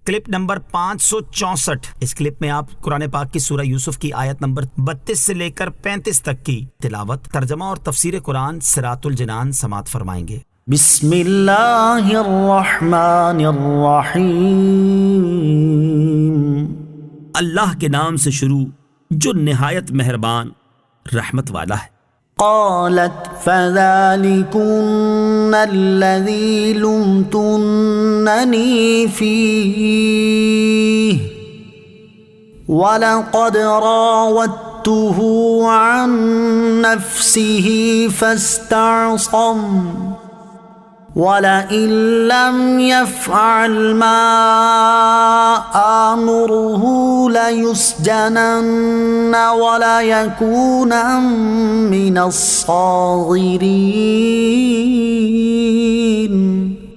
Clip number 564۔ اس clip میں آپ قرآن پاک کی سورہ یوسف کی آیت نمبر 32 سے لے کر 35 تک کی تلاوت، ترجمہ اور تفسیر قرآن صراط الجنان سماعت فرمائیں گے۔ بسم اللہ الرحمن الرحیم۔ اللہ کے نام سے شروع جو نہایت مہربان رحمت والا ہے۔ قالت فذلكن الذي لمتنني فيه ولقد راودته عن نفسه فاستعصم وَلَئِن لَّمْ يَفْعَلْ مَا آمُرُهُ لَيُسْجَنَنَّ وَلَيَكُونًا مِّنَ الصَّاغِرِينَ۔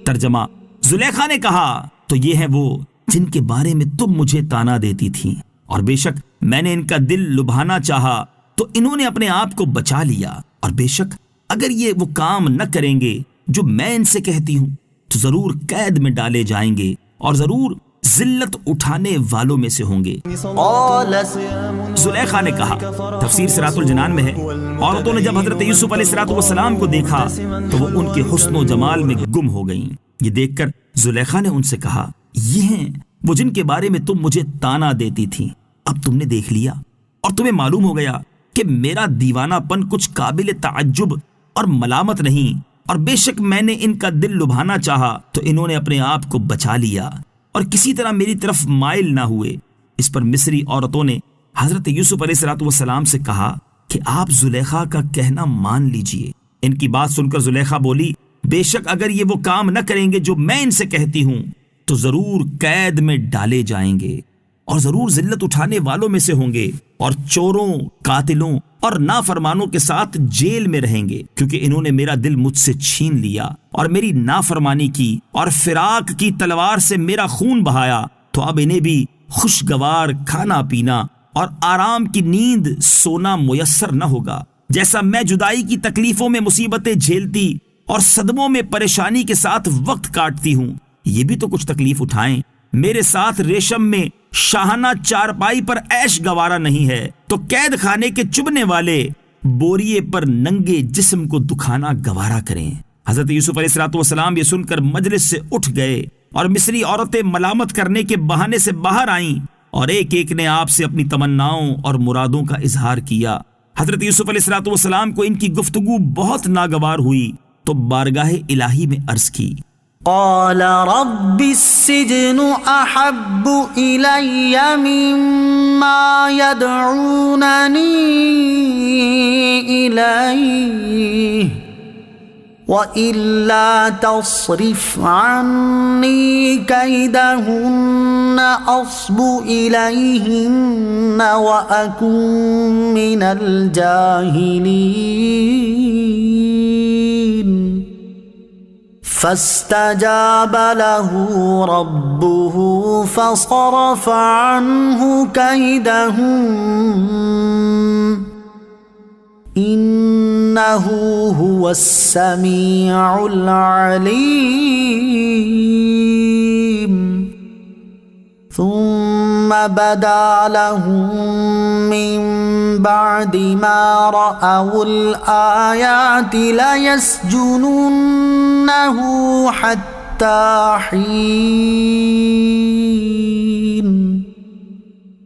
ترجمہ، زلیخا نے کہا تو یہ ہیں وہ جن کے بارے میں تم مجھے تانا دیتی تھی، اور بے شک میں نے ان کا دل لبھانا چاہا تو انہوں نے اپنے آپ کو بچا لیا، اور بے شک اگر یہ وہ کام نہ کریں گے جو میں ان سے کہتی ہوں تو ضرور قید میں ڈالے جائیں گے اور ضرور ذلت اٹھانے والوں میں سے ہوں گے۔ زلیخا نے کہا، تفسیر صراط الجنان میں ہے، عورتوں نے جب حضرت یوسف علیہ السلام کو دیکھا تو وہ ان کے حسن و جمال میں گم ہو گئیں۔ یہ دیکھ کر زلیخا نے ان سے کہا، یہ ہیں وہ جن کے بارے میں تم مجھے تانا دیتی تھی، اب تم نے دیکھ لیا اور تمہیں معلوم ہو گیا کہ میرا دیوانہ پن کچھ قابل تعجب اور ملامت نہیں، اور بے شک میں نے ان کا دل لبھانا چاہا تو انہوں نے اپنے آپ کو بچا لیا اور کسی طرح میری طرف مائل نہ ہوئے۔ اس پر مصری عورتوں نے حضرت یوسف علیہ السلام سے کہا کہ آپ زلیخا کا کہنا مان لیجئے۔ ان کی بات سن کر زلیخا بولی، بے شک اگر یہ وہ کام نہ کریں گے جو میں ان سے کہتی ہوں تو ضرور قید میں ڈالے جائیں گے اور ضرور ذلت اٹھانے والوں میں سے ہوں گے، اور چوروں، قاتلوں اور نافرمانوں کے ساتھ جیل میں رہیں گے، کیونکہ انہوں نے میرا دل مجھ سے چھین لیا اور میری نافرمانی کی اور فراق کی تلوار سے میرا خون بہایا، تو اب انہیں بھی خوشگوار کھانا پینا اور آرام کی نیند سونا میسر نہ ہوگا، جیسا میں جدائی کی تکلیفوں میں مصیبتیں جھیلتی اور صدموں میں پریشانی کے ساتھ وقت کاٹتی ہوں، یہ بھی تو کچھ تکلیف اٹھائیں۔ میرے ساتھ ریشم میں شاہانہ چارپائی پر عیش گوارا نہیں ہے تو قید خانے کے چبھنے والے بوریے پر ننگے جسم کو دکھانا گوارا کریں۔ حضرت یوسف علیہ السلام یہ سن کر مجلس سے اٹھ گئے اور مصری عورتیں ملامت کرنے کے بہانے سے باہر آئیں اور ایک ایک نے آپ سے اپنی تمناؤں اور مرادوں کا اظہار کیا۔ حضرت یوسف علیہ السلام کو ان کی گفتگو بہت ناگوار ہوئی تو بارگاہ الہی میں عرض کی، قال رب السجن احب الی مما يدعوننی الیہ وَإِلَّا تَصْرِفْ عَنِّي كَيْدَهُنَّ أَصْبُ إِلَيْهِنَّ وَأَكُن مِّنَ الْجَاهِلِينَ فَاسْتَجَابَ لَهُ رَبُّهُ فَصَرَفَ عَنْهُ كَيْدَهُنَّ إِنَّهُ هُوَ السَّمِيعُ الْعَلِيمُ ثُمَّ بَدَا لَهُم مِّن بَعْدِ مَا رَأَوُا الْآيَاتِ لَيَسْجُنُنَّهُ حَتَّى حِينٍ۔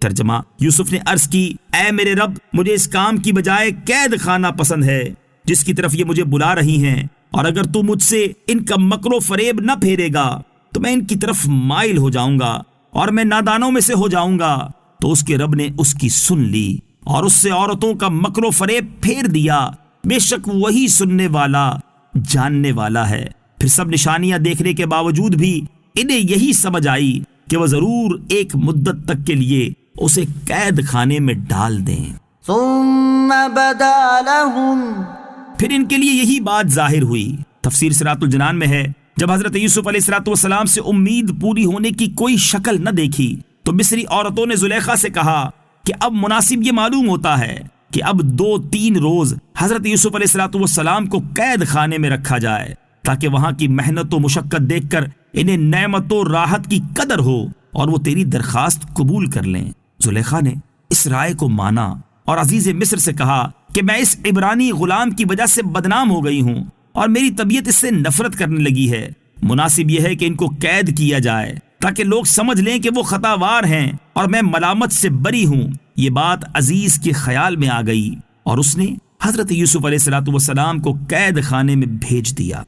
ترجمہ، یوسف نے عرض کی، اے میرے رب، مجھے اس کام کی بجائے قید خانہ پسند ہے جس کی طرف یہ مجھے بلا رہی ہیں، اور اگر تو مجھ سے ان کا مکر و فریب نہ پھیرے گا تو میں ان کی طرف مائل ہو جاؤں گا اور میں نادانوں میں سے ہو جاؤں گا۔ تو اس کے رب نے اس کی سن لی اور اس سے عورتوں کا مکر و فریب پھیر دیا، بے شک وہی سننے والا جاننے والا ہے۔ پھر سب نشانیاں دیکھنے کے باوجود بھی انہیں یہی سمجھ آئی کہ وہ ضرور ایک مدت تک کے لیے اسے قید خانے میں ڈال دیں۔ ثم بدا لهم، پھر ان کے لیے یہی بات ظاہر ہوئی۔ تفسیر صراط الجنان میں ہے، جب حضرت یوسف علیہ السلام سے امید پوری ہونے کی کوئی شکل نہ دیکھی تو مصری عورتوں نے زلیخا سے کہا کہ اب مناسب یہ معلوم ہوتا ہے کہ اب 2-3 روز حضرت یوسف علیہ السلام کو قید خانے میں رکھا جائے، تاکہ وہاں کی محنت و مشقت دیکھ کر انہیں نعمت و راحت کی قدر ہو اور وہ تیری درخواست قبول کر لیں۔ زلیخا نے اس رائے کو مانا اور عزیز مصر سے کہا کہ میں اس عبرانی غلام کی وجہ سے بدنام ہو گئی ہوں اور میری طبیعت اس سے نفرت کرنے لگی ہے۔ مناسب یہ ہے کہ ان کو قید کیا جائے تاکہ لوگ سمجھ لیں کہ وہ خطاوار ہیں اور میں ملامت سے بری ہوں۔ یہ بات عزیز کے خیال میں آ گئی اور اس نے حضرت یوسف علیہ السلام کو قید خانے میں بھیج دیا۔